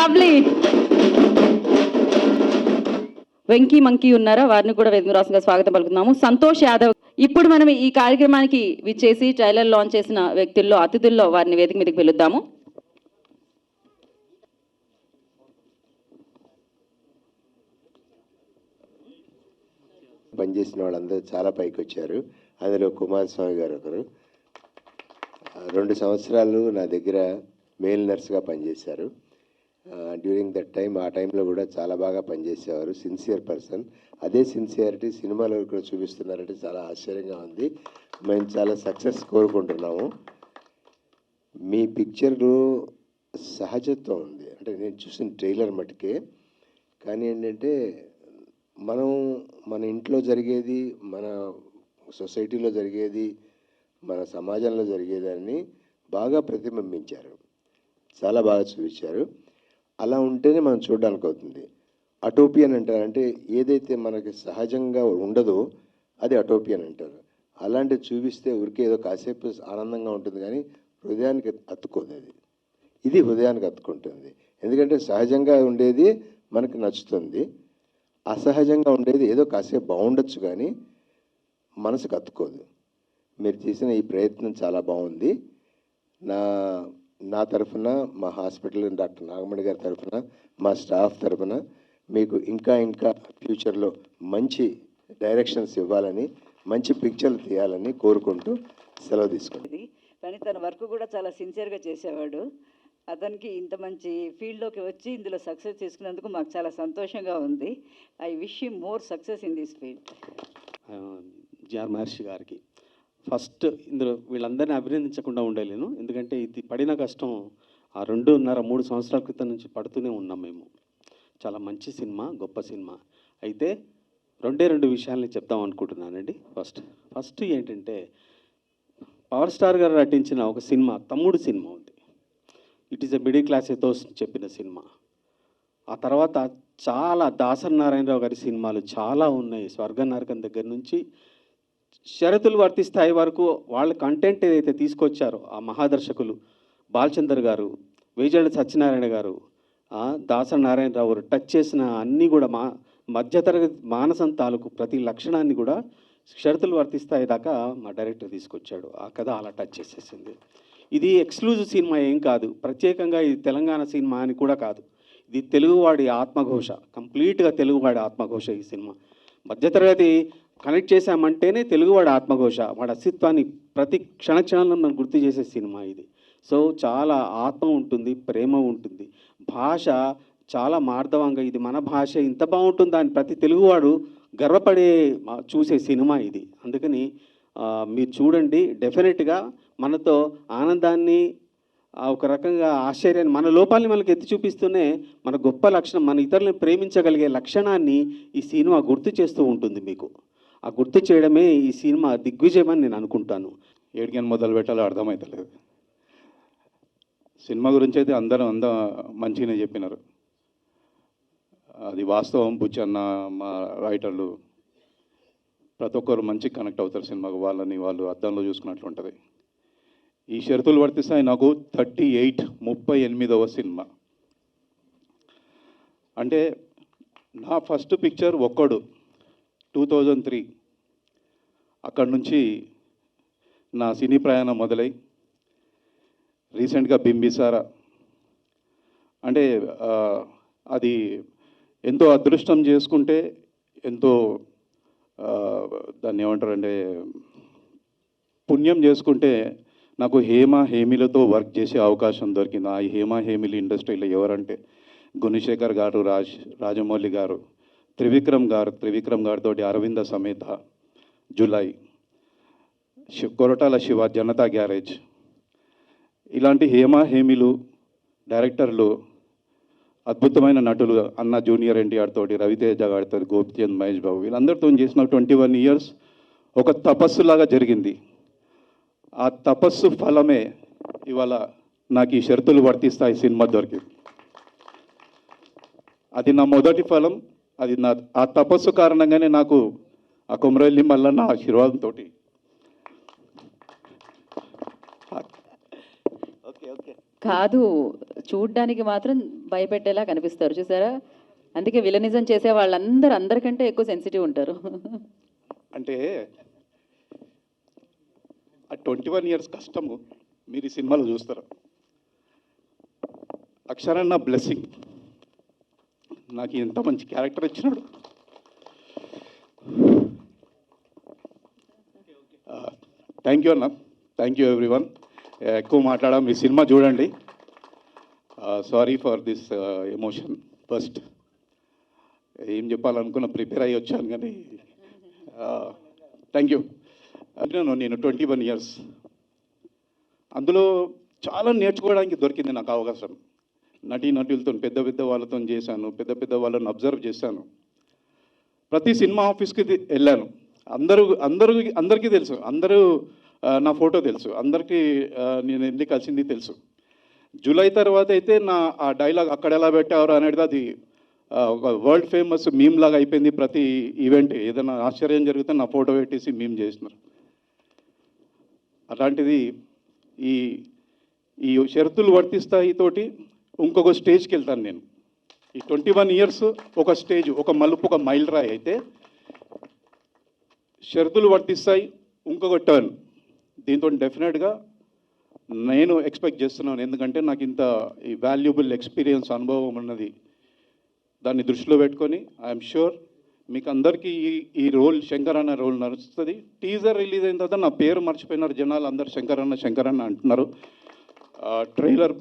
Lovely. Venky monkey ఉన్నారా, వారిని కూడా వేదిక రాసుగా స్వాగతం పలుకుతున్నాము. సంతోష్ యాదవ్. ఇప్పుడు మనం ఈ కార్యక్రమానికి విచ్చేసి ట్రైలర్ లాంచ్ చేసిన వ్యక్తుల్లో అతిథుల్లో వారిని వేదిక మీదకి పిలుద్దాము. పనిచేసిన వాళ్ళందరూ చాలా పైకి వచ్చారు. అందులో కుమారస్వామి గారు ఒకరు. 2 సంవత్సరాలు నా దగ్గర మేల్ నర్స్గా పనిచేశారు. డ్యూరింగ్ దట్ టైం, ఆ టైంలో కూడా చాలా బాగా పనిచేసేవారు. Sincere person. అదే సిన్సియారిటీ సినిమాలో కూడా చూపిస్తున్నారంటే చాలా ఆశ్చర్యంగా ఉంది. మేము చాలా సక్సెస్ కోరుకుంటున్నాము. మీ పిక్చర్లో సహజత్వం ఉంది, అంటే నేను చూసిన ట్రైలర్ మటుకే. కానీ ఏంటంటే మన ఇంట్లో జరిగేది, మన సొసైటీలో జరిగేది, మన సమాజంలో జరిగేదాన్ని బాగా ప్రతిబింబించారు. చాలా బాగా చూపించారు. అలా ఉంటేనే మనం చూడడానికి అవుతుంది. అటోపియన్ అంటారు, అంటే ఏదైతే మనకి సహజంగా ఉండదో అది అటోపియన్ అంటారు. అలాంటివి చూపిస్తే ఊరికే ఏదో కాసేపు ఆనందంగా ఉంటుంది, కానీ హృదయానికి అతుక్కోదు. ఇది హృదయానికి అతుక్కుంటుంది. ఎందుకంటే సహజంగా ఉండేది మనకు నచ్చుతుంది, అసహజంగా ఉండేది ఏదో కాసేపు బాగుండొచ్చు కానీ మనసుకు అతుక్కోదు. మీరు చేసిన ఈ ప్రయత్నం చాలా బాగుంది. నా తరఫున, మా హాస్పిటల్ డాక్టర్ నాగమణి గారి తరఫున, మా స్టాఫ్ తరఫున మీకు ఇంకా ఫ్యూచర్లో మంచి డైరెక్షన్స్ ఇవ్వాలని, మంచి పిక్చర్లు తీయాలని కోరుకుంటూ సెలవు తీసుకుంది. కానీ తన వర్క్ కూడా చాలా సిన్సియర్గా చేసేవాడు. అతనికి ఇంత మంచి ఫీల్డ్లోకి వచ్చి ఇందులో సక్సెస్ తీసుకున్నందుకు మాకు చాలా సంతోషంగా ఉంది. I wish you more success in this field. GR Maharshi గారికి ఫస్ట్ ఇందులో వీళ్ళందరినీ అభినందించకుండా ఉండలేను. ఎందుకంటే ఇది పడిన కష్టం ఆ 2.5-3 సంవత్సరాల క్రితం నుంచి పడుతూనే ఉన్నాం మేము. చాలా మంచి సినిమా, గొప్ప సినిమా. అయితే 2 విషయాలని చెప్దాం అనుకుంటున్నానండి. ఫస్ట్ ఏంటంటే, పవర్ స్టార్ గారు నటించిన ఒక సినిమా తమ్ముడు సినిమా ఉంది. It is a middle class ethos చెప్పిన సినిమా. ఆ తర్వాత చాలా దాసరి నారాయణరావు గారి సినిమాలు చాలా ఉన్నాయి. స్వర్గ నరకం దగ్గర నుంచి షరతులు వర్తిస్తాయి వరకు వాళ్ళ కంటెంట్ ఏదైతే తీసుకొచ్చారో ఆ మహాదర్శకులు బాలచందర్ గారు, వేజాడ సత్యనారాయణ గారు, దాసరి నారాయణరావు గారు టచ్ చేసిన అన్నీ కూడా మధ్యతరగతి మానసం తాలూకు ప్రతి లక్షణాన్ని కూడా షరతులు వర్తిస్తాయి దాకా మా డైరెక్టర్ తీసుకొచ్చాడు. ఆ కథ అలా టచ్ చేసేసింది. ఇది ఎక్స్క్లూజివ్ సినిమా ఏం కాదు, ప్రత్యేకంగా ఇది తెలంగాణ సినిమా అని కూడా కాదు. ఇది తెలుగువాడి ఆత్మఘోష, కంప్లీట్గా తెలుగువాడి ఆత్మఘోష. ఈ సినిమా మధ్యతరగతి కనెక్ట్ చేశామంటేనే తెలుగువాడి ఆత్మఘోష, వాడి అస్తిత్వాన్ని ప్రతి క్షణంలో మనం గుర్తు చేసే సినిమా ఇది. సో చాలా ఆత్మ ఉంటుంది, ప్రేమ ఉంటుంది, భాష చాలా మార్దవంగా, ఇది మన భాష ఇంత బాగుంటుందా అని ప్రతి తెలుగువాడు గర్వపడే చూసే సినిమా ఇది. అందుకని మీరు చూడండి. డెఫినెట్గా మనతో ఆనందాన్ని, ఒక రకంగా ఆశ్చర్యాన్ని, మన లోపాలని మనకి ఎత్తి చూపిస్తూనే మన గొప్ప లక్షణం, మన ఇతరులను ప్రేమించగలిగే లక్షణాన్ని ఈ సినిమా గుర్తు చేస్తూ ఉంటుంది మీకు. ఆ గుర్తు చేయడమే ఈ సినిమా దిగ్విజయం అని నేను అనుకుంటాను. ఏడికని మొదలు పెట్టాలో అర్థమవుతలేదు. సినిమా గురించి అయితే అందరూ మంచిగానే చెప్పినారు. అది వాస్తవం. బుచ్చన్న, మా రైటర్లు ప్రతి ఒక్కరు మంచి కనెక్ట్ అవుతారు సినిమాకు. వాళ్ళు అద్దంలో చూసుకున్నట్లు ఉంటుంది. ఈ షరతులు వర్తిస్తాయి నాకు 38వ సినిమా. అంటే నా ఫస్ట్ పిక్చర్ ఒక్కడు 2003. అక్కడి నుంచి నా సినీ ప్రయాణం మొదలై రీసెంట్గా బింబిసారా. అంటే అది ఎంతో అదృష్టం చేసుకుంటే, ఎంతో దాన్ని ఏమంటారంటే పుణ్యం చేసుకుంటే నాకు హేమిలతో వర్క్ చేసే అవకాశం దొరికింది. ఆ హేమిలి ఇండస్ట్రీలో ఎవరంటే గుణశేఖర్ గారు, రాజమౌళి గారు, త్రివిక్రమ్ గారితో అరవింద సమేత, జులై, కొరటాల శివ, జనతా గ్యారేజ్, ఇలాంటి హేమిలు డైరెక్టర్లు, అద్భుతమైన నటులు, అన్న జూనియర్ ఎన్టీఆర్ తోటి, రవితేజ గారితో, గోపిచంద్, మహేష్ బాబు, వీళ్ళందరితో చేసిన 21 ఇయర్స్ ఒక తపస్సులాగా జరిగింది. ఆ తపస్సు ఫలమే ఇవాళ నాకు ఈ షరతులు వర్తిస్తాయి సినిమా దొరికింది. అది నా మొదటి ఫలం. అది ఆ తపస్సు కారణంగానే నాకు ఆ కొమరవెల్లి మల్లన్న ఆశీర్వాదంతో కాదు, చూడ్డానికి మాత్రం భయపెట్టేలా కనిపిస్తారు చూసారా. అందుకే విలనిజం చేసే వాళ్ళందరూ అందరికంటే ఎక్కువ సెన్సిటివ్ ఉంటారు. అంటే ఆ 21 ఇయర్స్ కష్టము మీరు ఈ సినిమాలో చూస్తారు. అక్షరాన్న బ్లెస్సింగ్, నాకు ఎంత మంచి క్యారెక్టర్ ఇచ్చినాడు. థ్యాంక్ యూ అన్న, థ్యాంక్ యూ ఎవ్రీవన్. ఎక్కువ మాట్లాడాం, మీ సినిమా చూడండి. Sorry for this emotion. First ఏం చెప్పాలనుకున్న ప్రిపేర్ అయ్యి వచ్చాను కానీ థ్యాంక్ యూ. నేను 21 ఇయర్స్, అందులో చాలా నేర్చుకోవడానికి దొరికింది నాకు అవకాశం. నటీనటులతో పెద్ద పెద్ద వాళ్ళతో చేశాను, పెద్ద పెద్ద వాళ్ళని అబ్జర్వ్ చేశాను. ప్రతి సినిమా ఆఫీస్కి వెళ్ళాను. అందరికీ తెలుసు, అందరూ నా ఫోటో తెలుసు, అందరికీ నేను వెళ్ళి కలిసింది తెలుసు. జూలై తర్వాత అయితే నా ఆ డైలాగ్ అక్కడ ఎలా పెట్టారు అనేది అది ఒక వరల్డ్ ఫేమస్ మీమ్ లాగా అయిపోయింది. ప్రతి ఈవెంట్ ఏదైనా ఆశ్చర్యం జరిగితే నా ఫోటో పెట్టేసి మీమ్ చేసినారు. అలాంటిది ఈ ఈ షరతులు వర్తిస్తాయి తోటి ఇంకొక స్టేజ్కి వెళ్తాను నేను. ఈ 21 ఇయర్స్ ఒక స్టేజ్, ఒక మలుపు, ఒక మైల్ రాయి అయితే షరతులు వర్తిస్తాయి ఇంకొక టర్న్. దీంతో డెఫినెట్గా నేను ఎక్స్పెక్ట్ చేస్తున్నాను, ఎందుకంటే నాకు ఇంత ఈ వాల్యుబుల్ ఎక్స్పీరియన్స్ అనుభవం ఉన్నది. దాన్ని దృష్టిలో పెట్టుకొని ఐఎమ్ షూర్ మీకు అందరికీ ఈ రోల్, శంకర్ అన్న రోల్ నడుస్తుంది. టీజర్ రిలీజ్ అయిన తర్వాత నా పేరు మర్చిపోయినారు జనాలు, అందరు శంకర్ అన్న అంటున్నారు. ట్రైలర్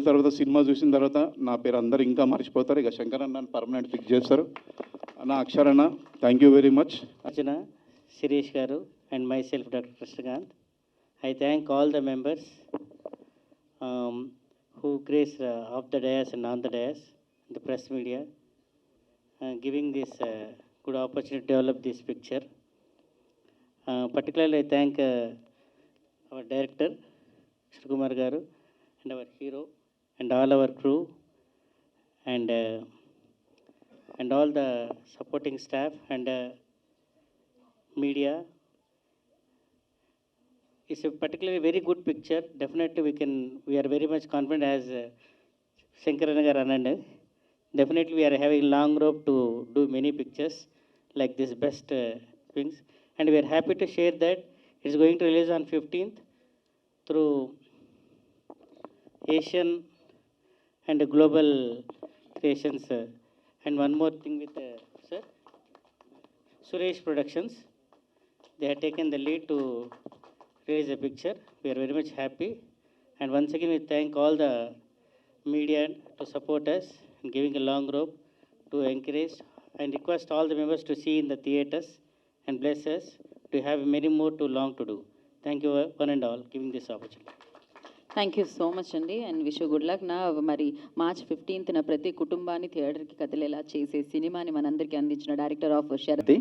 తర్వాత సినిమా చూసిన తర్వాత నా పేరు అందరు ఇంకా మర్చిపోతారు. ఇక శంకర్ అన్న పర్మనెంట్ ఫిక్స్ చేస్తారు. అన్న అక్షర్ అన్న, thank you very much. Archana, Suresh Garu, and myself, Dr. Krishnakant. I thank all the members who graced off the dais and on the dais, the press media, giving this good opportunity to develop this picture. Particularly, I thank our director, Krishna Kumar Garu, and our hero, and all our crew, and all the supporting staff and media. It's a particularly very good picture. Definitely we are very much confident as Shankaranagar Anand. Definitely we are having long rope to do many pictures like this best things. And we are happy to share that it's going to release on 15th through Asian and global creations. And one more thing with sir, Suresh Productions. They have taken the lead to release a picture. We are very much happy. And once again, we thank all the media to support us and giving a long rope to encourage and request all the members to see in the theaters and bless us to have many more too long to do. Thank you one and all giving this opportunity. Thank you so much అండి, and wish good luck. నా మరి March 15th ప్రతి కుటుంబాన్ని థియేటర్కి కదిలేలా చేసే సినిమాని మనందరికీ అందించిన director of Sarath.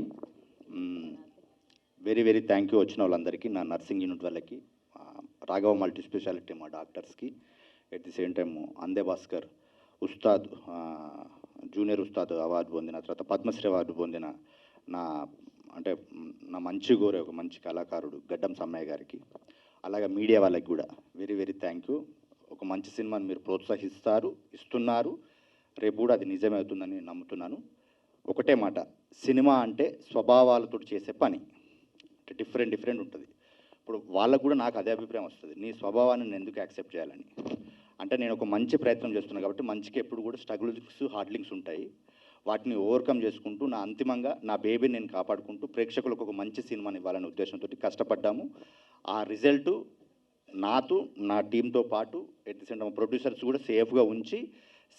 Very very thank you వచ్చిన వాళ్ళందరికీ, నా నర్సింగ్ యూనిట్ వాళ్ళకి, రాఘవ మల్టీ స్పెషాలిటీ మా డాక్టర్స్కి, ఎట్ ది సేమ్ టైమ్ అందే భాస్కర్ ఉస్తాద్, జూనియర్ ఉస్తాద్ అవార్డు పొందిన, తర్వాత పద్మశ్రీ అవార్డు పొందిన నా మంచి గోరే ఒక మంచి కళాకారుడు గడ్డం సమ్మయ్య గారికి, అలాగే మీడియా వాళ్ళకి కూడా వెరీ వెరీ థ్యాంక్ యూ. ఒక మంచి సినిమాని మీరు ఇస్తున్నారు. రేపు కూడా అది నిజమే అవుతుందని నమ్ముతున్నాను. ఒకటే మాట, సినిమా అంటే స్వభావాలతో చేసే పని, డిఫరెంట్ ఉంటుంది. ఇప్పుడు వాళ్ళకు కూడా నాకు అదే అభిప్రాయం వస్తుంది, నీ స్వభావాన్ని నేను ఎందుకు యాక్సెప్ట్ చేయాలని. అంటే నేను ఒక మంచి ప్రయత్నం చేస్తున్నాను కాబట్టి మంచికి ఎప్పుడు కూడా స్ట్రగుల్స్, హార్డ్లింగ్స్ ఉంటాయి. వాటిని ఓవర్కమ్ చేసుకుంటూ అంతిమంగా నా బేబీని నేను కాపాడుకుంటూ ప్రేక్షకులకు ఒక మంచి సినిమాని ఇవ్వాలనే ఉద్దేశంతో కష్టపడ్డాము. ఆ రిజల్ట్ నా టీంతో పాటు at the same time producers కూడా సేఫ్గా ఉంచి,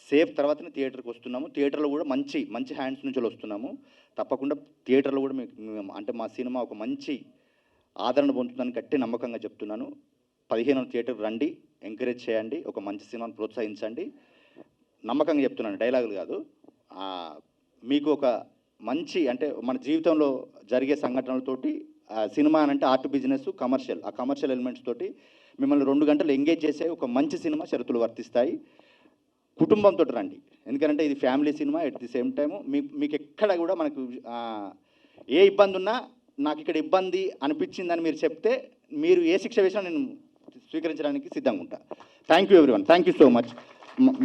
సేఫ్ తర్వాతనే థియేటర్కి వస్తున్నాము. థియేటర్లో కూడా మంచి హ్యాండ్స్ నుంచి వస్తున్నాము. తప్పకుండా థియేటర్లో కూడా అంటే మా సినిమా ఒక మంచి ఆదరణ పొందుతుందని గట్టి నమ్మకంగా చెప్తున్నాను. 15వ థియేటర్కి రండి, ఎంకరేజ్ చేయండి, ఒక మంచి సినిమాను ప్రోత్సహించండి. నమ్మకంగా చెప్తున్నాను, డైలాగులు కాదు. మీకు ఒక మంచి అంటే మన జీవితంలో జరిగే సంఘటనలతోటి సినిమా అంటే ఆర్ట్ బిజినెస్, కమర్షియల్, ఆ కమర్షియల్ ఎలిమెంట్స్ తోటి మిమ్మల్ని 2 గంటలు ఎంగేజ్ చేసే ఒక మంచి సినిమా షరతులు వర్తిస్తాయి. కుటుంబంతో రండి, ఎందుకంటే ఇది family cinema. At the same time మీకు ఎక్కడ కూడా మనకు ఏ ఇబ్బంది ఉన్నా, నాకు ఇక్కడ ఇబ్బంది అనిపించిందని మీరు చెప్తే, మీరు ఏ శిక్ష వేసినా నేను స్వీకరించడానికి సిద్ధంగా ఉంటా. Thank you everyone, thank you so much.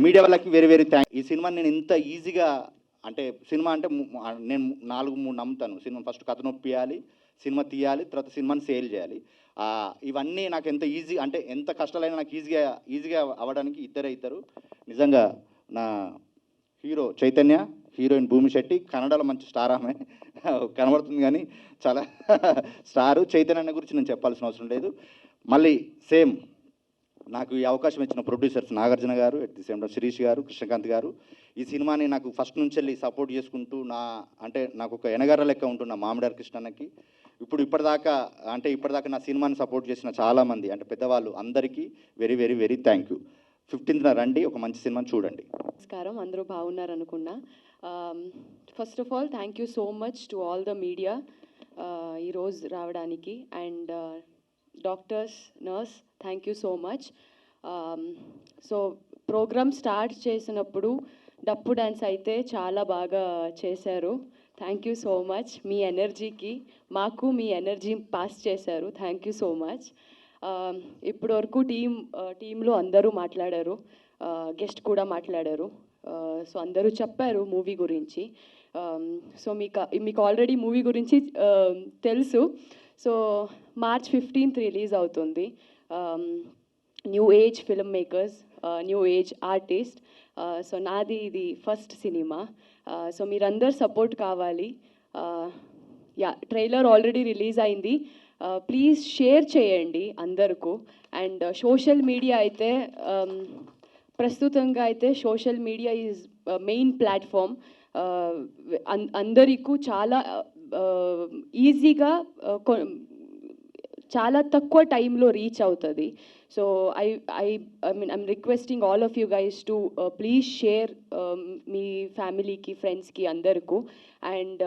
Media వాళ్ళకి వెరీ వెరీ థ్యాంక్. ఈ సినిమా నేను ఇంత ఈజీగా అంటే సినిమా అంటే నేను 4-3 నమ్ముతాను. సినిమా ఫస్ట్ కథ నొప్పియాలి, సినిమా తీయాలి, తర్వాత సినిమాని సేల్ చేయాలి. ఇవన్నీ నాకు ఎంత ఈజీ అంటే ఎంత కష్టాలైనా నాకు ఈజీగా అవ్వడానికి ఇద్దరు నిజంగా నా హీరో చైతన్య, హీరోయిన్ భూమిశెట్టి, కన్నడలో మంచి స్టార్ ఆమె కనబడుతుంది కానీ చాలా స్టారు. చైతన్య గురించి నేను చెప్పాల్సిన అవసరం లేదు. మళ్ళీ సేమ్ నాకు ఈ అవకాశం ఇచ్చిన ప్రొడ్యూసర్స్ నాగార్జున గారు, at the same time Sirish గారు, కృష్ణకాంత్ గారు ఈ సినిమాని నాకు ఫస్ట్ నుంచి వెళ్ళి సపోర్ట్ చేసుకుంటూ నాకు ఒక ఎనగర్ర లెక్క ఉంటున్న మామిడార్ కృష్ణన్నకి ఇప్పటిదాకా నా సినిమాని సపోర్ట్ చేసిన చాలామంది అంటే పెద్దవాళ్ళు అందరికీ very very very thank you. 15th రండి, ఒక మంచి సినిమాని చూడండి. నమస్కారం, అందరూ బాగున్నారు అనుకున్నా. First of all thank you so much to all the media ఈరోజు రావడానికి. And doctors, nurse, thank you so much. So program start చేసినప్పుడు డప్పు డ్యాన్స్ అయితే చాలా బాగా చేశారు. Thank you so much. మీ ఎనర్జీకి మాకు మీ ఎనర్జీ పాస్ చేశారు. Thank you so much. ఇప్పటి వరకు టీంలో అందరూ మాట్లాడారు, గెస్ట్ కూడా మాట్లాడారు. సో అందరూ చెప్పారు మూవీ గురించి. సో మీకు ఆల్రెడీ మూవీ గురించి తెలుసు. సో March 15th రిలీజ్ అవుతుంది. New age film makers, new age artist. So నాది ఇది ఫస్ట్ సినిమా. సో మీరందరు సపోర్ట్ కావాలి. ట్రైలర్ ఆల్రెడీ రిలీజ్ అయింది. ప్లీజ్ షేర్ చేయండి అందరికీ. అండ్ సోషల్ మీడియా అయితే ప్రస్తుతంగా అయితే social media is main platform. అందరికీ చాలా ఈజీగా చాలా తక్కువ టైంలో రీచ్ అవుతుంది. So I'm requesting all of you guys to please share మీ ఫ్యామిలీకి, ఫ్రెండ్స్కి, అందరికీ. అండ్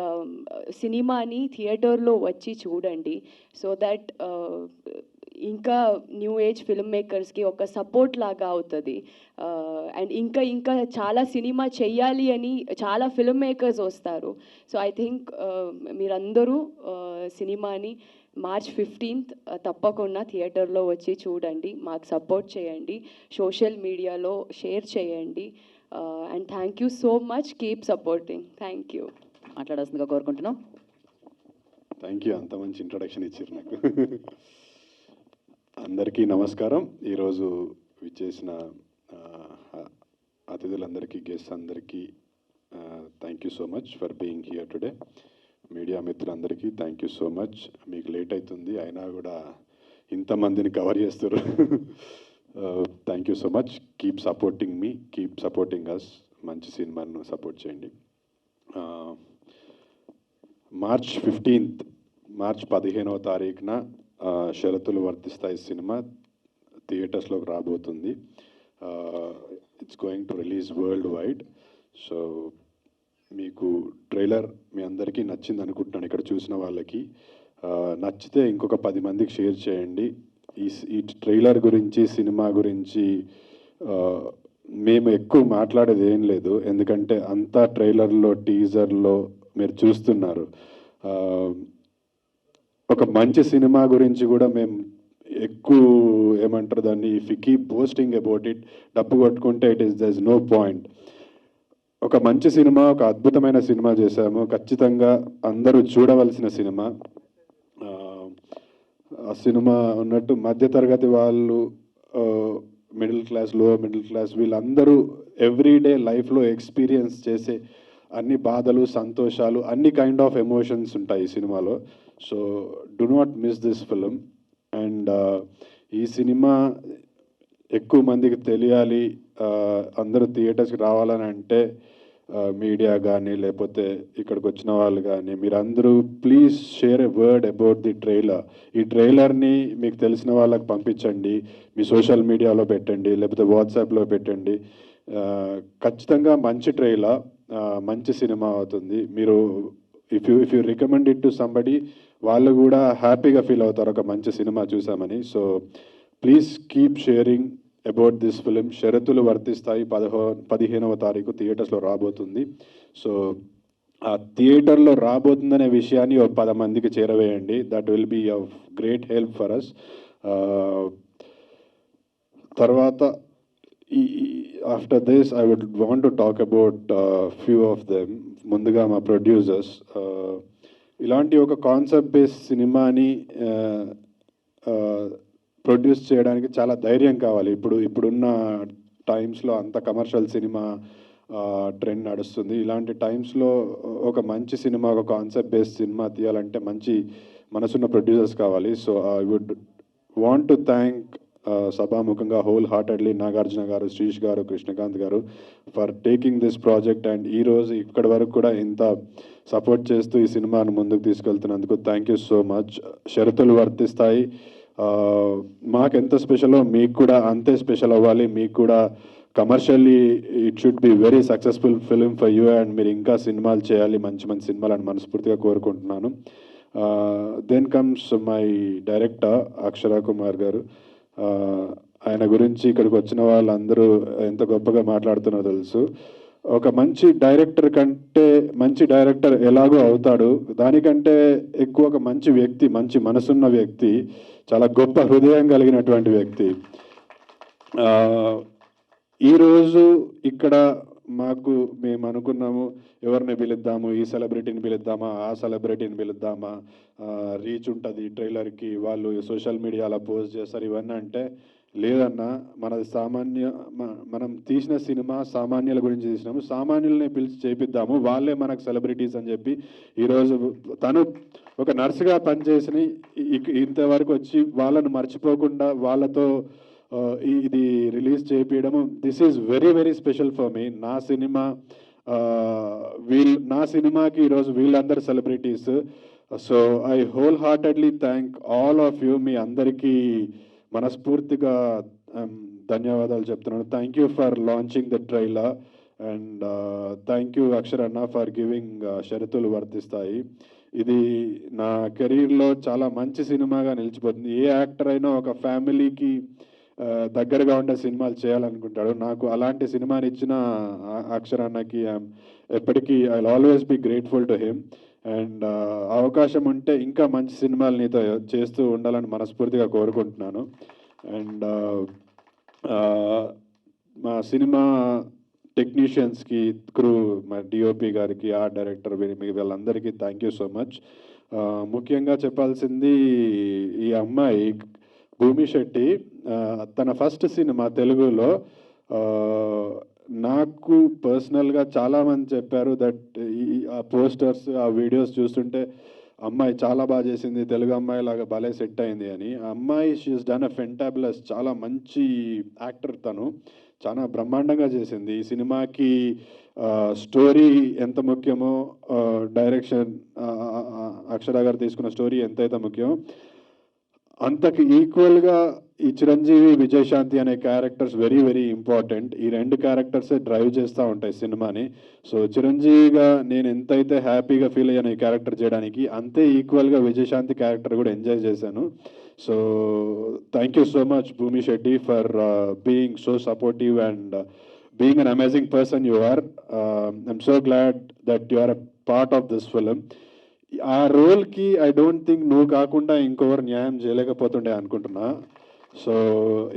సినిమాని థియేటర్లో వచ్చి చూడండి. సో దట్ ఇంకా న్యూ ఏజ్ ఫిల్మ్ మేకర్స్కి ఒక సపోర్ట్ లాగా అవుతుంది. అండ్ ఇంకా చాలా సినిమా చెయ్యాలి అని చాలా ఫిల్మ్ మేకర్స్ వస్తారు. సో ఐ థింక్ మీరందరూ సినిమాని March 15th తప్పకుండా థియేటర్లో వచ్చి చూడండి, మాకు సపోర్ట్ చేయండి, సోషల్ మీడియాలో షేర్ చేయండి. And thank you so much. Keep supporting. Thank you. మాట్లాడాల్సిందిగా కోరుకుంటున్నాం. థ్యాంక్ యూ, అంత మంచి ఇంట్రొడక్షన్ ఇచ్చారు నాకు. అందరికీ నమస్కారం. ఈరోజు విచ్చేసిన అతిథులందరికీ, గెస్ట్ అందరికీ thank you so much for being here today. Media మిత్రులందరికీ థ్యాంక్ యూ సో మచ్. మీకు లేట్ అవుతుంది అయినా కూడా ఇంతమందిని కవర్ చేస్తారు. Thank you so much. Keep supporting me, keep supporting us. మంచి సినిమాను సపోర్ట్ చేయండి. March 15th, మార్చ్ 15వ తారీఖున షరతులు వర్తిస్తాయి సినిమా థియేటర్స్లోకి రాబోతుంది. It's going to release world wide. So మీకు ట్రైలర్ మీ అందరికీ నచ్చింది అనుకుంటున్నాను. ఇక్కడ చూసిన వాళ్ళకి నచ్చితే ఇంకొక 10 మందికి షేర్ చేయండి. ఈ ట్రైలర్ గురించి, సినిమా గురించి మేము ఎక్కువ మాట్లాడేది ఏం లేదు, ఎందుకంటే అంతా ట్రైలర్లో, టీజర్లో మీరు చూస్తున్నారు. ఒక మంచి సినిమా గురించి కూడా మేము ఎక్కువ ఏమంటారు దాన్ని, if you keep posting about it, డబ్బు కొట్టుకుంటే దర్ ఇస్ నో పాయింట్. ఒక మంచి సినిమా, ఒక అద్భుతమైన సినిమా చేశాము. ఖచ్చితంగా అందరూ చూడవలసిన సినిమా. ఆ సినిమా ఉన్నట్టు మధ్యతరగతి వాళ్ళు, middle class, lower middle class, వీళ్ళందరూ ఎవ్రీడే లైఫ్లో ఎక్స్పీరియన్స్ చేసే అన్ని బాధలు, సంతోషాలు, అన్ని కైండ్ ఆఫ్ ఎమోషన్స్ ఉంటాయి ఈ సినిమాలో. So do not miss this film. And ఈ సినిమా ఎక్కువ మందికి తెలియాలి, అందరూ థియేటర్స్కి రావాలని అంటే మీడియా కానీ లేకపోతే ఇక్కడికి వచ్చిన వాళ్ళు కానీ మీరందరూ please share a word about the trailer. ఈ ట్రైలర్ని మీకు తెలిసిన వాళ్ళకి పంపించండి, మీ సోషల్ మీడియాలో పెట్టండి, లేకపోతే వాట్సాప్లో పెట్టండి. ఖచ్చితంగా మంచి ట్రైలర్, మంచి సినిమా అవుతుంది. మీరు if you recommend it to somebody, వాళ్ళు కూడా హ్యాపీగా ఫీల్ అవుతారు ఒక మంచి సినిమా చూసామని. So please keep sharing about this film. షరతులు వర్తిస్తాయి 15వ తారీఖు థియేటర్స్లో రాబోతుంది. సో ఆ థియేటర్లో రాబోతుందనే విషయాన్ని ఒక 10 మందికి చేరవేయండి. That will be of great help for us. తర్వాత after this I would want to talk about few of them. ముందుగా మా ప్రొడ్యూసర్స్, ఇలాంటి ఒక కాన్సెప్ట్ బేస్డ్ సినిమాని ప్రొడ్యూస్ చేయడానికి చాలా ధైర్యం కావాలి. ఇప్పుడున్న టైమ్స్లో అంత కమర్షియల్ సినిమా ట్రెండ్ నడుస్తుంది. ఇలాంటి టైమ్స్లో ఒక మంచి సినిమా, ఒక కాన్సెప్ట్ బేస్డ్ సినిమా తీయాలంటే మంచి మనసున్న ప్రొడ్యూసర్స్ కావాలి. So I would want to thank సభాముఖంగా హోల్ హార్టెడ్లీ నాగార్జున గారు, శ్రీష్ గారు, కృష్ణకాంత్ గారు for taking this project. And ఈరోజు ఇక్కడి వరకు కూడా ఇంత సపోర్ట్ చేస్తూ ఈ సినిమాను ముందుకు తీసుకెళ్తున్నందుకు థ్యాంక్ యూ సో మచ్. షరతులు వర్తిస్తాయి. మాకెంత స్పెషలో మీకు కూడా అంతే స్పెషల్ అవ్వాలి. మీకు కూడా commercially it should be very successful film for you. And మీరు ఇంకా సినిమాలు చేయాలి, మంచి మంచి సినిమాలు అని మనస్ఫూర్తిగా కోరుకుంటున్నాను. దెన్ కమ్స్ మై డైరెక్టర్ అక్షరా కుమార్ గారు. ఆయన గురించి ఇక్కడికి వచ్చిన వాళ్ళందరూ ఎంత గొప్పగా మాట్లాడుతున్నారో తెలుసు. ఒక మంచి డైరెక్టర్ కంటే మంచి డైరెక్టర్ ఎలాగో అవుతాడు, దానికంటే ఎక్కువ ఒక మంచి వ్యక్తి, మంచి మనసున్న వ్యక్తి, చాలా గొప్ప హృదయం కలిగినటువంటి వ్యక్తి. ఈరోజు ఇక్కడ మేము అనుకున్నాము ఎవరిని పిలుద్దాము, ఈ సెలబ్రిటీని పిలుద్దామా, ఆ సెలబ్రిటీని పిలుద్దామా, రీచ్ ఉంటుంది ట్రైలర్కి, వాళ్ళు సోషల్ మీడియాలో పోస్ట్ చేస్తారు ఇవన్నీ. అంటే లేదన్నా, మనది మనం తీసిన సినిమా సామాన్యుల గురించి తీసినాము, సామాన్యులనే పిలిచి చేపిద్దాము, వాళ్ళే మనకు సెలబ్రిటీస్ అని చెప్పి ఈరోజు తను ఒక నర్సుగా పనిచేసి ఇంతవరకు వచ్చి వాళ్ళను మర్చిపోకుండా వాళ్ళతో ఇది రిలీజ్ చేయించడము, this is very very special for me. నా సినిమాకి ఈరోజు వీళ్ళందరూ celebrities. So I whole heartedly thank all of you. మీ అందరికీ మనస్ఫూర్తిగా ధన్యవాదాలు చెప్తున్నాను. Thank you for launching the trailer and thank you అక్షరన్న ఫర్ గివింగ్ షరతులు వర్తిస్తాయి. ఇది నా కెరీర్లో చాలా మంచి సినిమాగా నిలిచిపోతుంది. ఏ యాక్టర్ అయినా ఒక ఫ్యామిలీకి దగ్గరగా ఉండే సినిమాలు చేయాలనుకుంటాడు. నాకు అలాంటి సినిమాని ఇచ్చిన అక్షరన్నకి ఎప్పటికీ I always be grateful to him. And అవకాశం ఉంటే ఇంకా మంచి సినిమాలు నీతో చేస్తూ ఉండాలని మనస్ఫూర్తిగా కోరుకుంటున్నాను. అండ్ మా సినిమా టెక్నీషియన్స్కి, క్రూ, మా డిఓపి గారికి, ఆర్ట్ డైరెక్టర్, వీళ్ళందరికీ థ్యాంక్ యూ సో మచ్. ముఖ్యంగా చెప్పాల్సింది ఈ అమ్మాయి భూమి శెట్టి, తన ఫస్ట్ సినిమా తెలుగులో. నాకు పర్సనల్గా చాలామంది చెప్పారు దట్ ఆ పోస్టర్స్, ఆ వీడియోస్ చూస్తుంటే అమ్మాయి చాలా బాగా చేసింది, తెలుగు అమ్మాయి లాగా భలే సెట్ అయింది అని. ఆ అమ్మాయి షీఈస్ డన్ అ ఫెంటాబులస్, చాలా మంచి యాక్టర్, తను చాలా బ్రహ్మాండంగా చేసింది. ఈ సినిమాకి స్టోరీ ఎంత ముఖ్యమో, డైరెక్షన్ అక్షర గారు తీసుకున్న స్టోరీ ఎంతైతే ముఖ్యమో అంతకు ఈక్వల్గా ఈ చిరంజీవి, విజయశాంతి అనే క్యారెక్టర్స్ వెరీ వెరీ ఇంపార్టెంట్. ఈ రెండు క్యారెక్టర్సే డ్రైవ్ చేస్తూ ఉంటాయి సినిమాని. సో చిరంజీవిగా నేను ఎంతైతే హ్యాపీగా ఫీల్ అయ్యాను ఈ క్యారెక్టర్ చేయడానికి, అంతే ఈక్వల్గా విజయశాంతి క్యారెక్టర్ కూడా ఎంజాయ్ చేశాను. So thank you so much Bhumi Shetty for being so supportive and being an amazing person you are. I'm so glad that you are a part of this film. ఆ రోల్కి I don't think నువ్వు కాకుండా ఇంకొకరు న్యాయం చేయలేకపోతుండే అనుకుంటున్నా. So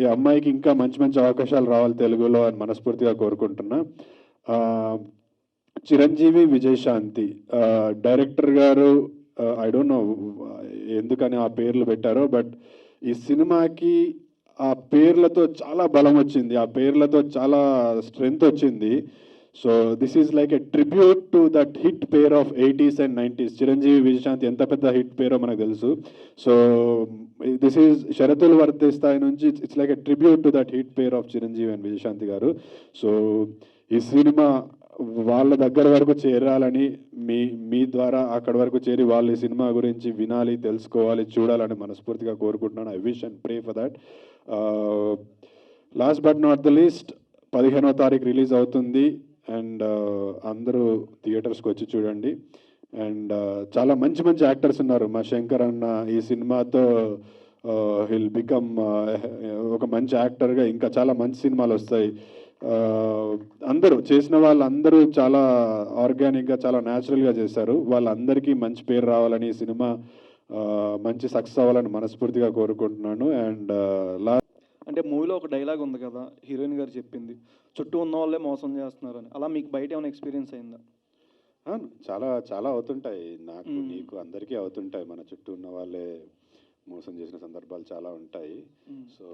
ఈ అమ్మాయికి ఇంకా మంచి మంచి అవకాశాలు రావాలి తెలుగులో అని మనస్ఫూర్తిగా కోరుకుంటున్నా. చిరంజీవి, విజయశాంతి డైరెక్టర్ గారు ఐ డోంట్ నో ఎందుకని ఆ పేర్లు పెట్టారో, బట్ ఈ సినిమాకి ఆ పేర్లతో చాలా బలం వచ్చింది, ఆ పేర్లతో చాలా స్ట్రెంగ్త్ వచ్చింది. So this is like a tribute to that hit pair of 80s and 90s. Chiranjeevi, Vijayashanti ఎంత పెద్ద హిట్ పేరో మనకు తెలుసు. సో దిస్ ఈజ్ షరతులు వర్తిస్తాయి నుంచి it's like a tribute to that hit pair of Chiranjeevi and Vijayashanti గారు. సో ఈ సినిమా వాళ్ళ దగ్గర వరకు చేరాలని, మీ ద్వారా అక్కడి వరకు చేరి వాళ్ళు ఈ సినిమా గురించి వినాలి, తెలుసుకోవాలి, చూడాలని మనస్ఫూర్తిగా కోరుకుంటున్నాను. I wish and pray for that. Last but not the least, 15వ తారీఖు రిలీజ్ అవుతుంది. అండ్ అందరూ థియేటర్స్కి వచ్చి చూడండి. అండ్ చాలా మంచి మంచి యాక్టర్స్ ఉన్నారు. మా శంకర్ అన్న ఈ సినిమాతో హిల్ బికమ్ ఒక మంచి యాక్టర్గా ఇంకా చాలా మంచి సినిమాలు వస్తాయి. అందరూ చేసిన వాళ్ళందరూ చాలా ఆర్గానిక్గా, చాలా న్యాచురల్గా చేశారు. వాళ్ళందరికీ మంచి పేరు రావాలని, సినిమా మంచి సక్సెస్ అవ్వాలని మనస్ఫూర్తిగా కోరుకుంటున్నాను. అండ్ అంటే మూవీలో ఒక డైలాగ్ ఉంది కదా, హీరోయిన్ గారు చెప్పింది, చుట్టూ ఉన్న వాళ్ళే మోసం చేస్తున్నారని. అలా మీకు బయట ఏమైనా ఎక్స్పీరియన్స్ అయిందా? చాలా చాలా అవుతుంటాయి, నాకు నీకు అందరికీ అవుతుంటాయి. మన చుట్టూ ఉన్న వాళ్ళే మోసం చేసిన సందర్భాలు చాలా ఉంటాయి. సో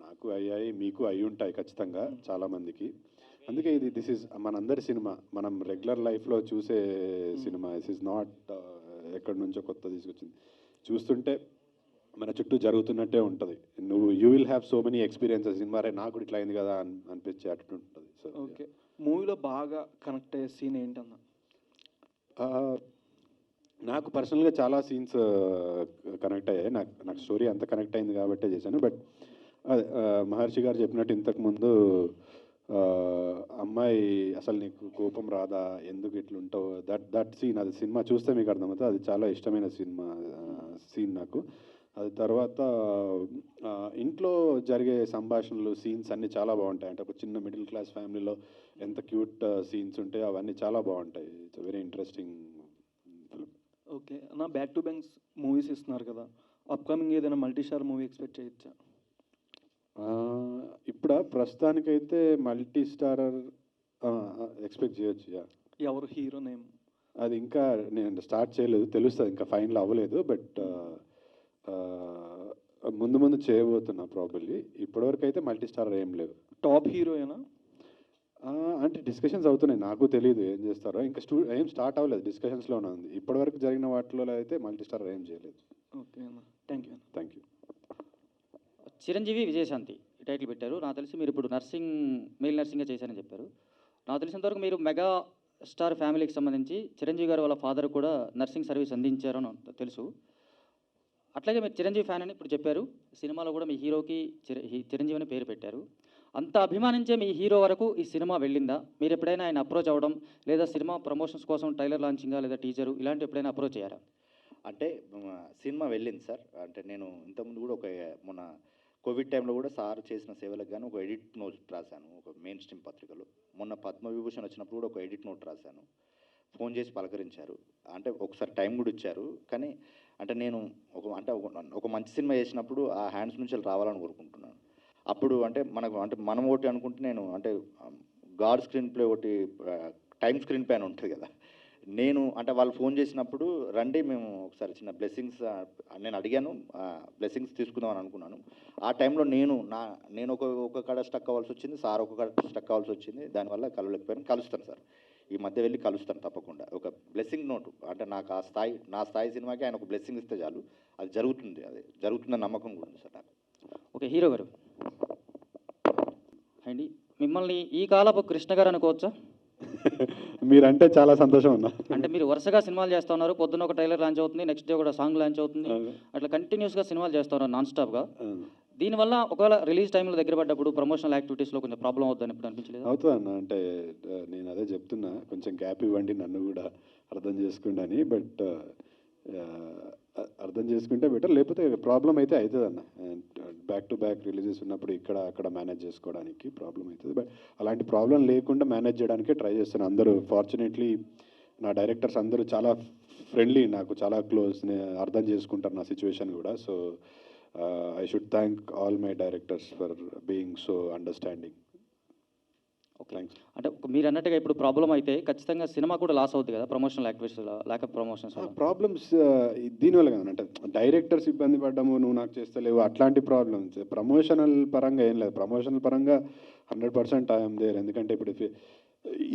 నాకు అయ్యాయి, మీకు అయి ఉంటాయి ఖచ్చితంగా చాలామందికి. అందుకే దిస్ ఈజ్ మనందరి సినిమా, మనం రెగ్యులర్ లైఫ్లో చూసే సినిమా. దిస్ ఈజ్ నాట్ ఎక్కడి నుంచో కొత్త తీసుకొచ్చింది. చూస్తుంటే మన చుట్టూ జరుగుతున్నట్టే ఉంటుంది. You will have so many experiences cinema, నాకు కూడా ఇట్లా అయింది కదా అనిపించే అట్టు ఉంటుంది. సో ఓకే, మూవీలో బాగా కనెక్ట్ అయ్యే సీన్ ఏంటన్నా? నాకు పర్సనల్గా చాలా సీన్స్ కనెక్ట్ అయ్యాయి. నాకు స్టోరీ అంత కనెక్ట్ అయింది కాబట్టే చేశాను. బట్ మహర్షి గారు చెప్పినట్టు ఇంతకుముందు అమ్మాయి అసలు నీకు కోపం రాదా, ఎందుకు ఇట్లుంటావు, దట్ సీన్, అది సినిమా చూస్తే మీకు అర్థమవుతుంది. అది చాలా ఇష్టమైన సీన్ నాకు. అది తర్వాత ఇంట్లో జరిగే సంభాషణలు, సీన్స్ అన్నీ చాలా బాగుంటాయి. అంటే ఒక చిన్న మిడిల్ క్లాస్ ఫ్యామిలీలో ఎంత క్యూట్ సీన్స్ ఉంటాయో అవన్నీ చాలా బాగుంటాయి. It's very interesting film. Okay అన్న, బ్యాక్ టు బ్యాంక్స్ మూవీస్ ఇస్తున్నారు కదా, అప్కమింగ్ ఏదైనా మల్టీ స్టార్ మూవీ ఎక్స్పెక్ట్ చేయొచ్చా? ఇప్పుడు ప్రస్తుతానికైతే మల్టీ స్టారర్ ఎక్స్పెక్ట్ చేయొచ్చు. ఎవరు హీరో నేమ్? అది ఇంకా నేను స్టార్ట్ చేయలేదు, తెలుస్తుంది, ఇంకా ఫైనల్ అవ్వలేదు. బట్ ముందు ముందు చేయబోతున్నా ప్రాబబ్లీ. ఇప్పటివరకు అయితే మల్టీ స్టారర్ ఏం లేవు. టాప్ హీరోయేనా? అంటే డిస్కషన్స్ అవుతున్నాయి, నాకు తెలియదు ఏం చేస్తారో. ఇంకా ఏం స్టార్ట్ అవ్వలేదు, డిస్కషన్స్లోనే ఉంది. ఇప్పటివరకు జరిగిన వాటిలో అయితే మల్టీ స్టారర్ ఏం చేయలేదు. ఓకే అన్న, thank you. Thank you. Chiranjeevi Vijayashanti title పెట్టారు. నాకు తెలిసి మీరు ఇప్పుడు మెయిల్ నర్సింగ్గా చేశారని చెప్పారు. నాకు తెలిసినంతవరకు మీరు మెగా స్టార్ ఫ్యామిలీకి సంబంధించి చిరంజీవి గారు వాళ్ళ ఫాదర్ కూడా నర్సింగ్ సర్వీస్ అందించారు అని తెలుసు. అట్లాగే మీరు చిరంజీవి ఫ్యాన్ అని ఇప్పుడు చెప్పారు. సినిమాలో కూడా మీ హీరోకి చిరంజీవి అని పేరు పెట్టారు. అంత అభిమానించే మీ హీరో వరకు ఈ సినిమా వెళ్ళిందా? మీరు ఎప్పుడైనా ఆయన అప్రోచ్ అవ్వడం, లేదా సినిమా ప్రమోషన్స్ కోసం ట్రైలర్ లాంచింగా లేదా టీజరు ఇలాంటి ఎప్పుడైనా అప్రోచ్ అయ్యారా? అంటే సినిమా వెళ్ళింది సార్. అంటే నేను ఇంతకుముందు కూడా మొన్న కోవిడ్ టైంలో కూడా సార్ చేసిన సేవలకు కానీ ఒక ఎడిట్ నోట్ రాశాను ఒక మెయిన్ స్ట్రీమ్ పత్రికలో. మొన్న పద్మవిభూషణ్ వచ్చినప్పుడు కూడా ఒక ఎడిట్ నోట్ రాశాను. ఫోన్ చేసి పలకరించారు, అంటే ఒకసారి టైం కూడా ఇచ్చారు. కానీ అంటే నేను ఒక మంచి సినిమా చేసినప్పుడు ఆ హ్యాండ్స్ నుంచి రావాలని కోరుకుంటున్నాను. అప్పుడు అంటే మనం ఒకటి అనుకుంటే, నేను అంటే గాడ్ స్క్రీన్ ప్లే ఒకటి టైం స్క్రీన్ పైన ఉంటుంది కదా. నేను అంటే వాళ్ళు ఫోన్ చేసినప్పుడు రండి మేము ఒకసారి చిన్న బ్లెస్సింగ్స్ నేను అడిగాను, బ్లెస్సింగ్స్ తీసుకుందామని అనుకున్నాను. ఆ టైంలో నేను ఒక కాడ స్టక్ అవ్వాల్సి వచ్చింది, సార్ ఒక కాడ స్టక్ అవ్వాల్సి వచ్చింది. దానివల్ల కలవలేకపోయాను. కలుస్తాను సార్, ఈ మధ్య వెళ్ళి కలుస్తాను తప్పకుండా. ఒక బ్లెస్సింగ్ నోటు, అంటే నాకు నా స్థాయి సినిమాకి ఆయన ఒక బ్లెస్సింగ్ ఇస్తే చాలు, అది జరుగుతుందని నమ్మకం కూడా ఉంది సార్ నాకు. ఓకే, హీరో గారు అండి, మిమ్మల్ని ఈ కాలపు కృష్ణ గారు అనుకోవచ్చా? మీరంటే చాలా సంతోషం అన్నా. అంటే మీరు వరుసగా సినిమాలు చేస్తూ ఉన్నారు. పొద్దున్న ఒక ట్రైలర్ లాంచ్ అవుతుంది, నెక్స్ట్ డే కూడా సాంగ్ లాంచ్ అవుతుంది, అట్లా కంటిన్యూస్గా సినిమాలు చేస్తూ ఉన్నారు నాన్ స్టాప్గా. దీనివల్ల ఒకవేళ రిలీజ్ టైంలో దగ్గర పడ్డప్పుడు ప్రమోషనల్ యాక్టివిటీస్లో కొంచెం ప్రాబ్లం అవుతుందని ఇప్పుడు అనిపించలేదు? అవుతుంది అన్న, అంటే నేను అదే చెప్తున్నా, కొంచెం గ్యాప్ ఇవ్వండి, నన్ను కూడా అర్థం చేసుకోండి అని. బట్ అర్థం చేసుకుంటే బెటర్, లేకపోతే ప్రాబ్లం అయితే అవుతుంది అన్న. బ్యాక్ టు బ్యాక్ రిలీజెస్ ఉన్నప్పుడు అక్కడ మేనేజ్ చేసుకోవడానికి ప్రాబ్లం అవుతుంది. బట్ అలాంటి ప్రాబ్లం లేకుండా మేనేజ్ చేయడానికే ట్రై చేస్తాను. అందరూ ఫార్చునేట్లీ నా డైరెక్టర్స్ అందరూ చాలా ఫ్రెండ్లీ, నాకు చాలా క్లోజ్, అర్థం చేసుకుంటారు నా సిచ్యువేషన్ కూడా. So I should thank all my directors for being so understanding. Okay, అంటే మీరు అన్నట్టుగా ఇప్పుడు ప్రాబ్లం అయితే ఖచ్చితంగా సినిమా కూడా లాస్ అవుతుంది కదా, promotional activities, lack of promotions problems దీనివల్ల కదా, అంటే డైరెక్టర్స్ ఇబ్బంది పడ్డాము, నువ్వు నాకు చేస్తలేవు, అట్లాంటి ప్రాబ్లమ్స్. ప్రమోషనల్ పరంగా ఏం లేదు. ప్రమోషనల్ పరంగా 100% ఐఎమ్ దేర్. ఎందుకంటే ఇప్పుడు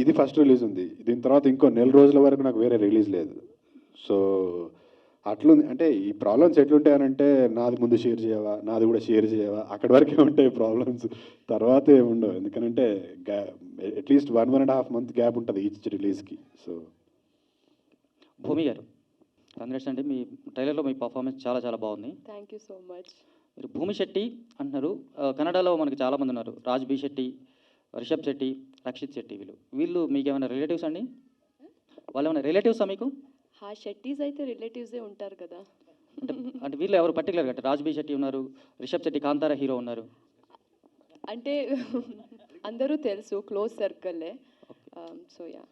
ఇది ఫస్ట్ రిలీజ్ ఉంది, దీని తర్వాత ఇంకో నెల రోజుల వరకు నాకు వేరే రిలీజ్ లేదు. సో అట్లుంది. అంటే ఈ ప్రాబ్లమ్స్ ఎట్లుంటాయనంటే, నాది ముందు షేర్ చేయవా, నాది కూడా షేర్ చేయవా, అక్కడి వరకే ఉంటాయి ప్రాబ్లమ్స్, తర్వాత ఏముండవు. ఎందుకంటే అట్లీస్ట్ 1.5 month గ్యాప్ ఉంటుంది ఈచ్ రిలీజ్కి. సో భూమి గారు, కంగ్రాట్స్ అండి, మీ ట్రైలర్లో మీ పర్ఫార్మెన్స్ చాలా చాలా బాగుంది. Thank you so much. మీరు భూమి శెట్టి అంటున్నారు. కన్నడలో మనకి చాలామంది ఉన్నారు, రాజ్ బి శెట్టి, రిషబ్ శెట్టి, రక్షిత్ శెట్టి. వీళ్ళు మీకు ఏమైనా రిలేటివ్స్ అండి? వాళ్ళు ఏమైనా రిలేటివ్సా మీకు? షెట్టీస్ అయితే రిలేటివ్సే ఉంటారు కదా. అంటే వీళ్ళు ఎవరు పర్టికులర్గా? అంటే రాజ్ బి శెట్టి ఉన్నారు, రిషబ్ శెట్టి కాంతారా హీరో ఉన్నారు. అంటే అందరూ తెలుసు, క్లోజ్ సర్కిల్లే. So yeah.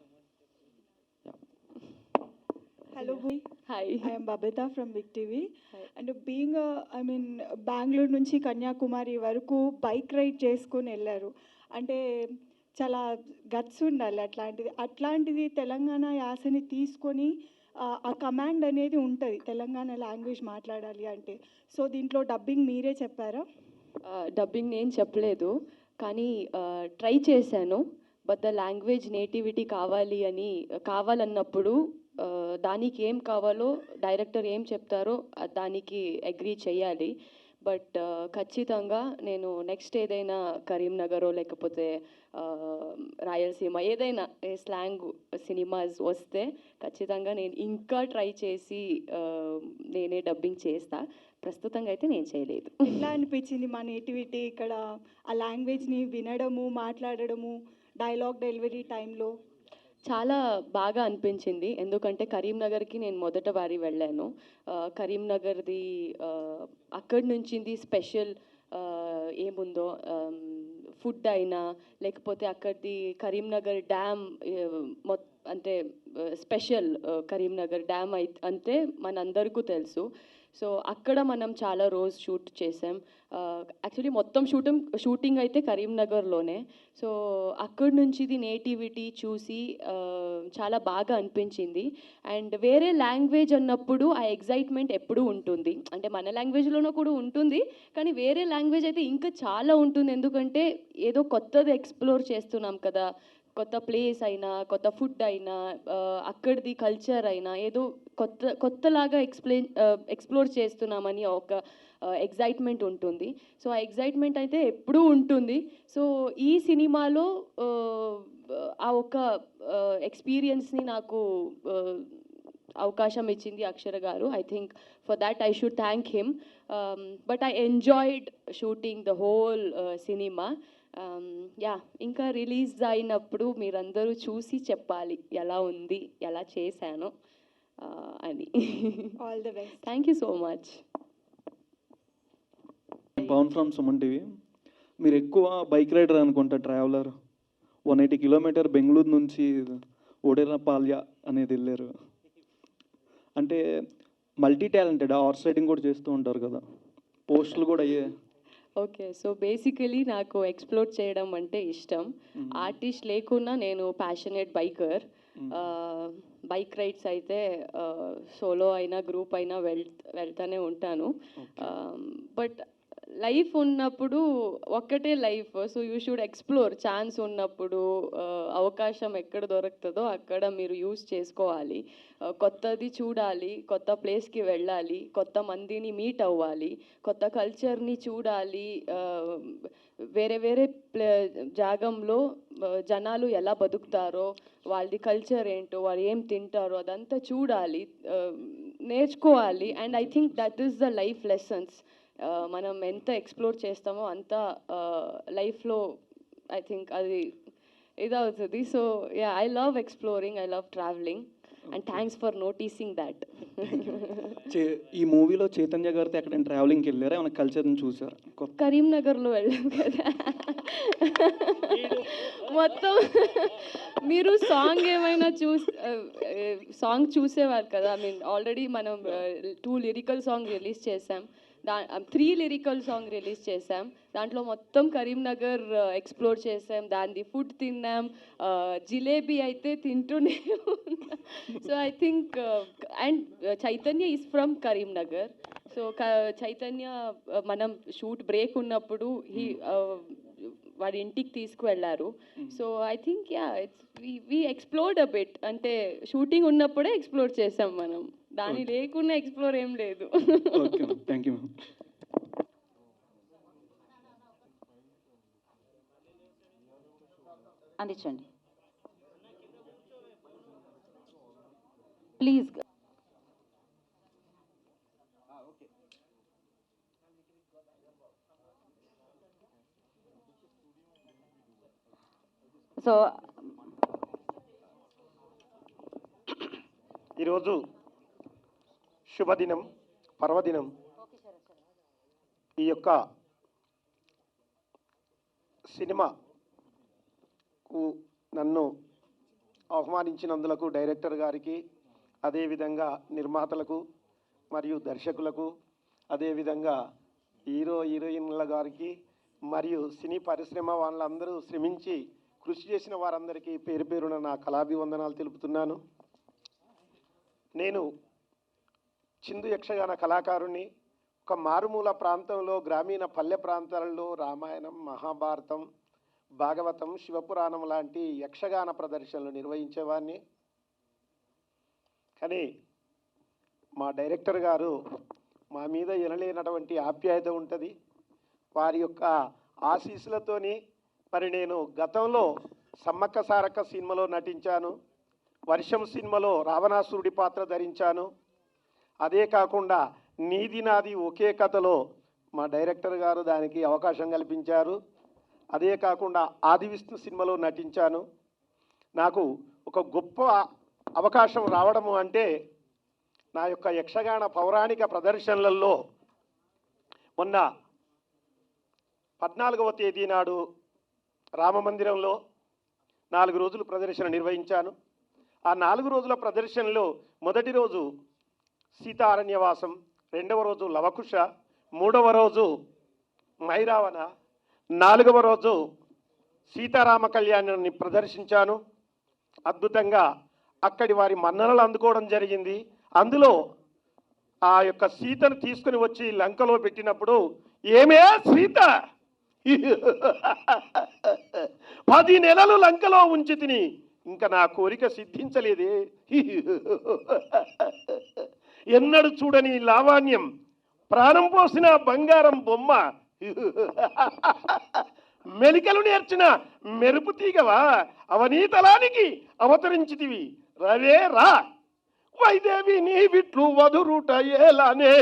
Hello, Bhai. Hi. I am Babita from Big TV. Hi. And being Bengaluru నుంచి కన్యాకుమారి వరకు బైక్ రైడ్ చేసుకొని వెళ్ళారు అంటే చాలా గట్స్ ఉండాలి. అట్లాంటిది తెలంగాణ యాసని తీసుకొని ఆ కమాండ్ అనేది ఉంటుంది తెలంగాణ లాంగ్వేజ్ మాట్లాడాలి అంటే. సో దీంట్లో డబ్బింగ్ మీరే చెప్పారా? డబ్బింగ్ నేను చెప్పలేదు, కానీ ట్రై చేశాను. బట్ ద లాంగ్వేజ్ నేటివిటీ కావాలన్నప్పుడు దానికి ఏం కావాలో డైరెక్టర్ ఏం చెప్తారో దానికి అగ్రీ చేయాలి. బట్ ఖచ్చితంగా నేను నెక్స్ట్ ఏదైనా కరీంనగరో లేకపోతే రాయలసీమ ఏదైనా స్లాంగ్ సినిమాస్ వస్తే ఖచ్చితంగా నేను ఇంకా ట్రై చేసి నేనే డబ్బింగ్ చేస్తా. ప్రస్తుతంగా అయితే నేను చేయలేదు. ఎట్లా అనిపించింది మా నేటివిటీ ఇక్కడ ఆ లాంగ్వేజ్ని వినడము, మాట్లాడడము, డైలాగ్ డెలివరీ టైంలో? చాలా బాగా అనిపించింది, ఎందుకంటే కరీంనగర్కి నేను మొదట వారి వెళ్ళాను. కరీంనగర్ది అక్కడి నుంచి స్పెషల్ ఏముందో ఫుడ్ అయినా లేకపోతే అక్కడిది కరీంనగర్ డ్యామ్ అంటే స్పెషల్ కరీంనగర్ డ్యామ్ అంటే మనందరికీ తెలుసు. సో అక్కడ మనం చాలా రోజు షూట్ చేసాం. యాక్చువల్లీ మొత్తం షూటింగ్ అయితే కరీంనగర్లోనే. సో అక్కడి నుంచి నేటివిటీ చూసి చాలా బాగా అనిపించింది. అండ్ వేరే లాంగ్వేజ్ అన్నప్పుడు ఆ ఎగ్జైట్మెంట్ ఎప్పుడూ ఉంటుంది. అంటే మన లాంగ్వేజ్లోనూ కూడా ఉంటుంది, కానీ వేరే లాంగ్వేజ్ అయితే ఇంకా చాలా ఉంటుంది. ఎందుకంటే ఏదో కొత్తది ఎక్స్ప్లోర్ చేస్తున్నాం కదా, కొత్త ప్లేస్ అయినా కొత్త ఫుడ్ అయినా అక్కడిది కల్చర్ అయినా ఏదో కొత్తలాగా ఎక్స్ప్లోర్ చేస్తున్నామని ఒక ఎగ్జైట్మెంట్ ఉంటుంది. సో ఆ ఎగ్జైట్మెంట్ అయితే ఎప్పుడూ ఉంటుంది. సో ఈ సినిమాలో ఆ ఒక ఎక్స్పీరియన్స్ని నాకు అవకాశం ఇచ్చింది అక్షర గారు. I think for that I should thank him. But I enjoyed shooting the whole సినిమా. ఇంకా రిలీజ్ అయినప్పుడు మీరందరూ చూసి చెప్పాలి ఎలా ఉంది, ఎలా చేశాను అని. All the best. Thank you so much. Pavan from Suman TV. మీరు ఎక్కువ బైక్ రైడర్ అనుకుంటా, ట్రావెలర్. 180 కిలోమీటర్ బెంగళూరు నుంచి ఓడెరపాల్య అనేది వెళ్ళారు. అంటే మల్టీ టాలెంటెడ్, హార్స్ రైడింగ్ కూడా చేస్తూ ఉంటారు కదా, పోస్టులు కూడా అయ్యాయి. ఓకే, సో బేసికలీ నాకు ఎక్స్ప్లోర్ చేయడం అంటే ఇష్టం. ఆర్టిస్ట్ లేకున్నా నేను ప్యాషనేట్ బైకర్. బైక్ రైడ్స్ అయితే సోలో అయినా గ్రూప్ అయినా వెళ్తానే ఉంటాను. బట్ లైఫ్ ఉన్నప్పుడు ఒక్కటే life, so you should explore. Chance ఉన్నప్పుడు అవకాశం ఎక్కడ దొరుకుతుందో అక్కడ మీరు యూస్ చేసుకోవాలి. కొత్తది చూడాలి, కొత్త ప్లేస్కి వెళ్ళాలి, కొత్త మందిని మీట్ అవ్వాలి, కొత్త కల్చర్ని చూడాలి. వేరే వేరే జాగంలో జనాలు ఎలా బతుకుతారో, వాళ్ళది కల్చర్ ఏంటో, వాళ్ళు ఏం తింటారో అదంతా చూడాలి, నేర్చుకోవాలి. And I think that is the life lessons. మనం ఎంత ఎక్స్ప్లోర్ చేస్తామో అంత లైఫ్లో ఐ థింక్ అది ఇదవుతుంది. So yeah, I love exploring, I love travelling, and thanks for noticing that. ఈ మూవీలో చైతన్య గారితో ఎక్కడైనా ట్రావెలింగ్కి వెళ్ళారా, ఏమైనా కల్చర్ని చూసారా? కరీంనగర్లో వెళ్ళాం కదా మొత్తం. మీరు సాంగ్ ఏమైనా సాంగ్ చూసేవారు కదా. ఐ మీన్ ఆల్రెడీ మనం 2 లిరికల్ సాంగ్ రిలీజ్ చేసాం, 3 లిరికల్ సాంగ్ రిలీజ్ చేసాం. దాంట్లో మొత్తం కరీంనగర్ ఎక్స్ప్లోర్ చేసాం, దాని ఫుడ్ తిన్నాం, జిలేబీ అయితే తింటూనే ఉన్నాం. So I think and Chaitanya is from Karimnagar. So Chaitanya మనం షూట్ బ్రేక్ ఉన్నప్పుడు వాడి ఇంటికి తీసుకువెళ్ళారు. So I think yeah, it's we explored a bit. అంటే షూటింగ్ ఉన్నప్పుడే ఎక్స్ప్లోర్ చేసాం మనం, దాని లేకుండా ఎక్స్ప్లోర్ ఏం లేదు. Thank you. అందించండి ప్లీజ్. సో ఈరోజు శుభదినం, పర్వదినం. ఈ యొక్క సినిమాకు నన్ను ఆహ్వానించినందులకు డైరెక్టర్ గారికి, అదేవిధంగా నిర్మాతలకు మరియు దర్శకులకు, అదేవిధంగా హీరోయిన్ల గారికి మరియు సినీ పరిశ్రమ వాళ్ళందరూ శ్రమించి కృషి చేసిన వారందరికీ పేరు పేరున నా కళాభివందనాలు తెలుపుతున్నాను. నేను చిందు యక్షగాన కళాకారుణ్ణి. ఒక మారుమూల ప్రాంతంలో, గ్రామీణ పల్లె ప్రాంతాలలో రామాయణం, మహాభారతం, భాగవతం, శివపురాణం లాంటి యక్షగాన ప్రదర్శనలు నిర్వహించేవాడిని. కానీ మా డైరెక్టర్ గారు మా మీద ఎనలేనటువంటి ఆప్యాయత ఉంటుంది. వారి యొక్క ఆశీస్సులతోని మరి నేను గతంలో సమ్మక్క సారక్క సినిమాలో నటించాను, వర్షం సినిమాలో రావణాసురుడి పాత్ర ధరించాను. అదే కాకుండా నీది నాది ఒకే కథలో మా డైరెక్టర్ గారు దానికి అవకాశం కల్పించారు. అదే కాకుండా ఆది విష్ణు సినిమాలో నటించాను. నాకు ఒక గొప్ప అవకాశం రావడము అంటే నా యొక్క యక్షగాన పౌరాణిక ప్రదర్శనలలో మొన్న 14వ తేదీ నాడు రామమందిరంలో 4 రోజులు ప్రదర్శన నిర్వహించాను. ఆ 4 రోజుల ప్రదర్శనలో మొదటి రోజు సీతారణ్యవాసం, 2వ రోజు లవకుశ, 3వ రోజు మైరావణ, 4వ రోజు సీతారామ కళ్యాణాన్ని ప్రదర్శించాను. అద్భుతంగా అక్కడి వారి మన్ననలు అందుకోవడం జరిగింది. అందులో ఆ యొక్క సీతను తీసుకుని వచ్చి లంకలో పెట్టినప్పుడు, ఏమే సీత 10 నెలలు లంకలో ఉంచి తిని ఇంకా నా కోరిక సిద్ధించలేదే, ఎన్నడు చూడని లావణ్యం, ప్రాణం పోసిన బంగారం బొమ్మ, మెలికలు నేర్చిన మెరుపు తీగవా, అవనీతలానికి అవతరించితివి, రవే రా వైదేవి నీ విట్లు వదురుట ఏలానే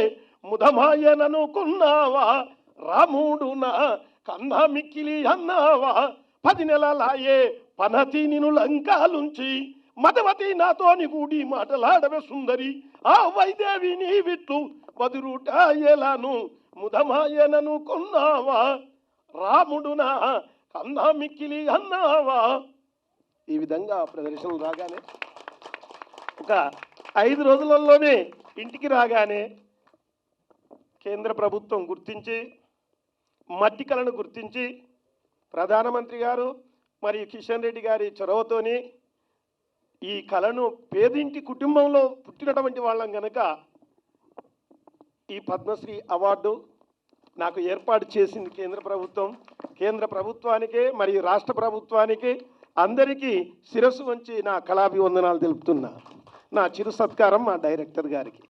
ముదమాయననుకున్నావా, రాముడు నా కన్నా మిక్కిలి అన్నావా, 10 నెలలాయే పనతి నిను లంకాలుంచి, మదవతి నాతోని కూడి మాటలాడవే సుందరి, ఆ వైదేవి నీ విట్లు వదురుట ఏలాను ముదమాయననుకున్నావా, రాముడు నా కన్నా మిక్కిలి అన్నావా. ఈ విధంగా ప్రదర్శనలు రాగానే ఒక 5 రోజులలోనే ఇంటికి రాగానే కేంద్ర ప్రభుత్వం గుర్తించి, మట్టి కళను గుర్తించి, ప్రధానమంత్రి గారు మరియు కిషన్ రెడ్డి గారి చొరవతోని ఈ కళను పేదింటి కుటుంబంలో పుట్టినటువంటి వాళ్ళం కనుక ఈ పద్మశ్రీ అవార్డు నాకు ఏర్పాటు చేసింది కేంద్ర ప్రభుత్వం. కేంద్ర ప్రభుత్వానికే మరియు రాష్ట్ర ప్రభుత్వానికి అందరికీ శిరస్సు వంచి నా కళాభివందనాలు తెలుపుతున్నా. నా చిరు సత్కారం మా డైరెక్టర్ గారికి.